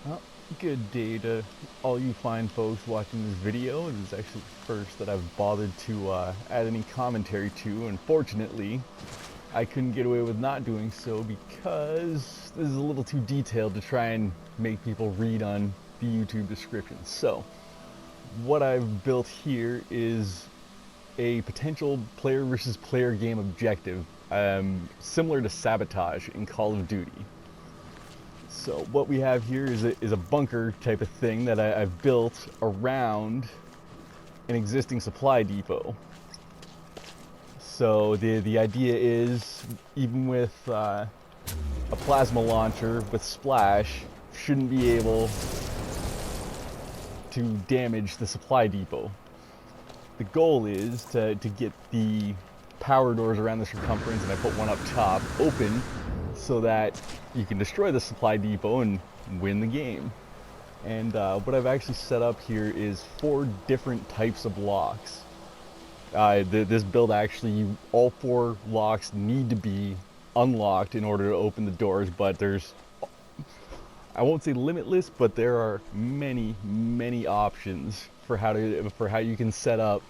Well, good day to all you fine folks watching this video. This is actually the first that I've bothered to add any commentary to. Unfortunately, I couldn't get away with not doing so because this is a little too detailed to try and make people read on the YouTube description. So, what I've built here is a potential player versus player game objective, similar to Sabotage in Call of Duty. So what we have here is a bunker type of thing that I've built around an existing supply depot. So the idea is, even with a plasma launcher with splash, shouldn't be able to damage the supply depot. The goal is to get the power doors around the circumference, and I put one up top, open, so that you can destroy the supply depot and win the game. And what I've actually set up here is 4 different types of locks. This build actually, all 4 locks need to be unlocked in order to open the doors, but there's, I won't say limitless, but there are many options for how you can set up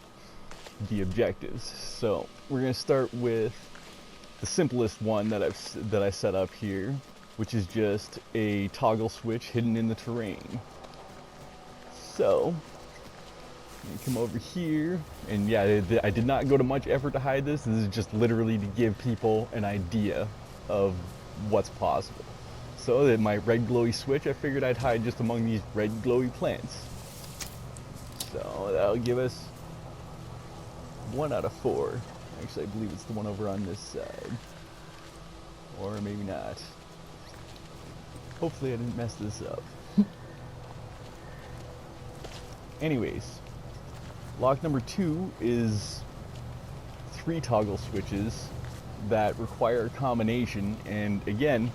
the objectives. So we're going to start with the simplest one that I set up here, which is just a toggle switch hidden in the terrain. So you come over here, and yeah, I did not go to much effort to hide this. This is just literally to give people an idea of what's possible. So that my red glowy switch, I figured I'd hide just among these red glowy plants. So that'll give us 1 out of 4. Actually, I believe it's the one over on this side. Or maybe not. Hopefully I didn't mess this up. Anyways, lock number 2 is 3 toggle switches that require a combination, and again,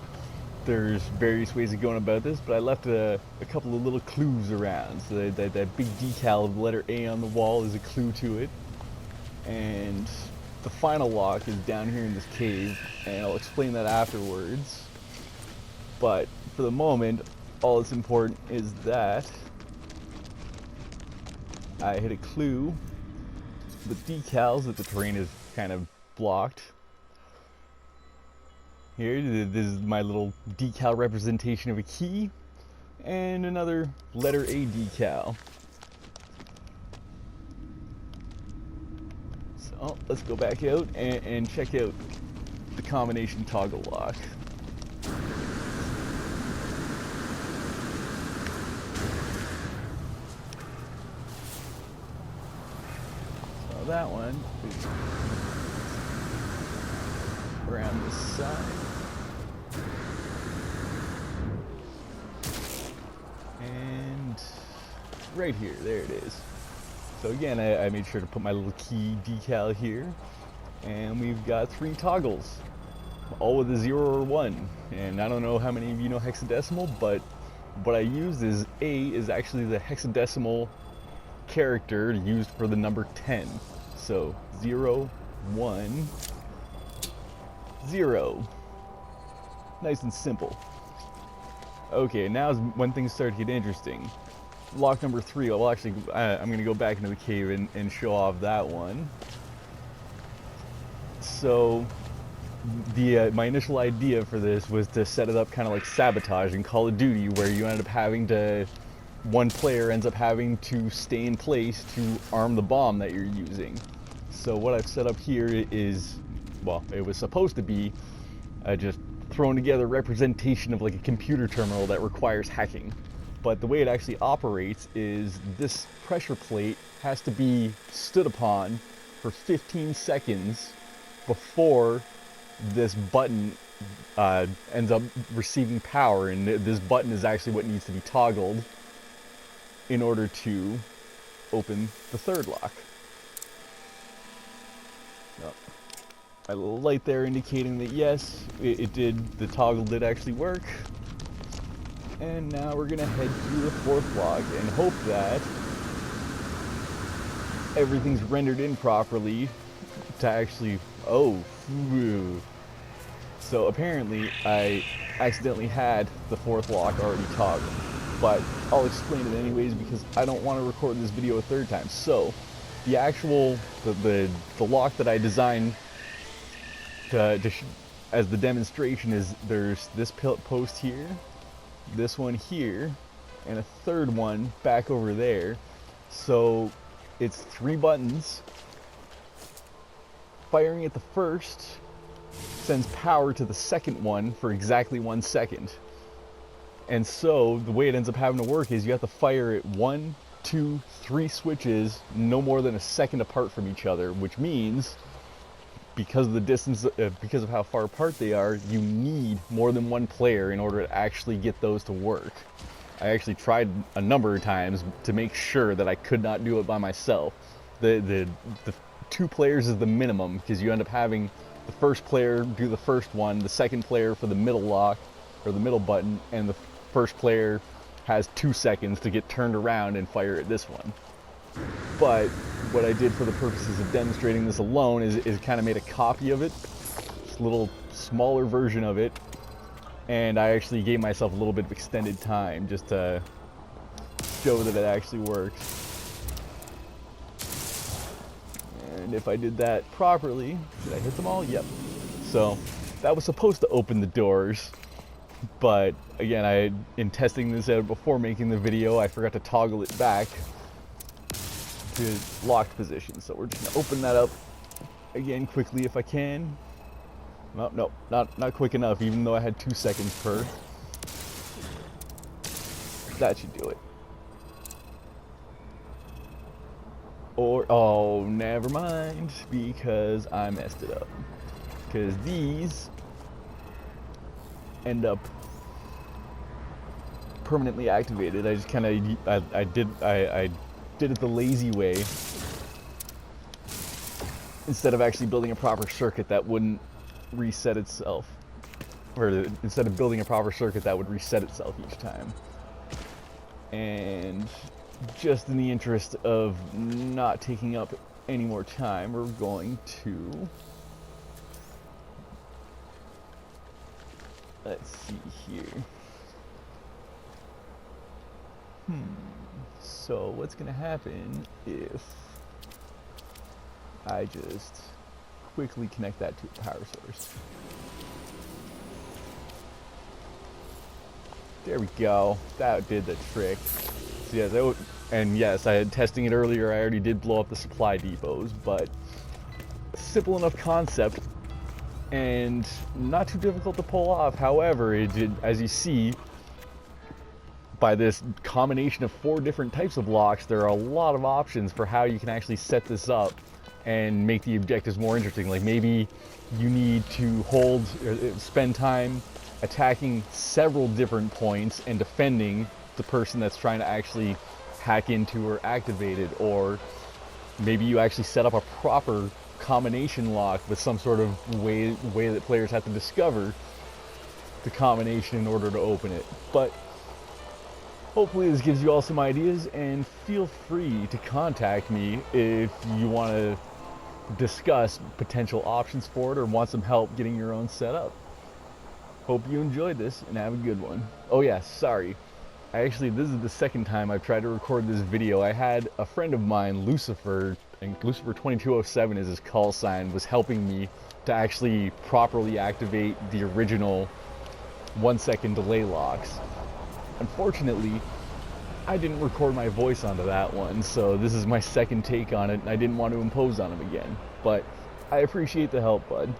there's various ways of going about this, but I left a couple of little clues around. So that big decal of the letter A on the wall is a clue to it. And the final lock is down here in this cave, and I'll explain that afterwards. But for the moment, all that's important is that I hit a clue with decals that the terrain is kind of blocked. Here, this is my little decal representation of a key, and another letter A decal. So let's go back out and check out the combination toggle lock. So that one is around this side. And right here, there it is. So again, I made sure to put my little key decal here, and we've got 3 toggles, all with a 0 or 1. And I don't know how many of you know hexadecimal, but what I used is A is actually the hexadecimal character used for the number 10. So 0, 1, 0. Nice and simple. Okay, now is when things start to get interesting. Lock number 3, well actually, I'm going to go back into the cave and show off that one. So, my initial idea for this was to set it up kind of like Sabotage in Call of Duty, where you end up having to, one player ends up having to stay in place to arm the bomb that you're using. So what I've set up here is, well, it was supposed to be just thrown together representation of like a computer terminal that requires hacking. But the way it actually operates is this pressure plate has to be stood upon for 15 seconds before this button ends up receiving power, and this button is actually what needs to be toggled in order to open the 3rd lock. So, a little light there indicating that yes, it did, the toggle did actually work. And now we're gonna head to the 4th lock and hope that everything's rendered in properly to actually, oh, so apparently I accidentally had the 4th lock already toggled. but I'll explain it anyways because I don't want to record this video a third time. So, the actual, the lock that I designed as the demonstration is there's this post here, this one here, and a third one back over there. So it's 3 buttons. Firing at the first sends power to the second one for exactly 1 second. And so the way it ends up having to work is you have to fire at 1, 2, 3 switches no more than a second apart from each other, which means because of the distance, because of how far apart they are, you need more than one player in order to actually get those to work. I actually tried a number of times to make sure that I could not do it by myself. The 2 players is the minimum, because you end up having the first player do the first one, the second player for the middle lock, or the middle button, and the first player has 2 seconds to get turned around and fire at this one. But what I did for the purposes of demonstrating this alone is kind of made a copy of it, just a little smaller version of it, and I actually gave myself a little bit of extended time just to show that it actually works. And if I did that properly, did I hit them all? Yep. So that was supposed to open the doors, but again, in testing this out before making the video, I forgot to toggle it back to locked position. So we're just gonna open that up again quickly if I can. No, not quick enough, even though I had 2 seconds per. That should do it. Or, oh, never mind, because I messed it up. Because these end up permanently activated. I just kind of, I did it the lazy way. Instead of actually building a proper circuit that wouldn't reset itself. Or instead of building a proper circuit that would reset itself each time. And just in the interest of not taking up any more time, we're going to, let's see here. So what's gonna happen if I just quickly connect that to a power source? There we go. That did the trick. So yes, and yes, I had testing it earlier. I already did blow up the supply depots, but simple enough concept and not too difficult to pull off. However, it did, as you see, by this combination of 4 different types of locks, there are a lot of options for how you can actually set this up and make the objectives more interesting. Like maybe you need to spend time attacking several different points and defending the person that's trying to actually hack into or activate it, or maybe you actually set up a proper combination lock with some sort of way that players have to discover the combination in order to open it. But hopefully this gives you all some ideas, and feel free to contact me if you want to discuss potential options for it or want some help getting your own set up. Hope you enjoyed this and have a good one. Oh yeah, sorry. This is the second time I've tried to record this video. I had a friend of mine, Lucifer, and Lucifer2207 is his call sign, was helping me to actually properly activate the original 1-second delay locks. Unfortunately, I didn't record my voice onto that one, so this is my second take on it, and I didn't want to impose on him again. But I appreciate the help, bud.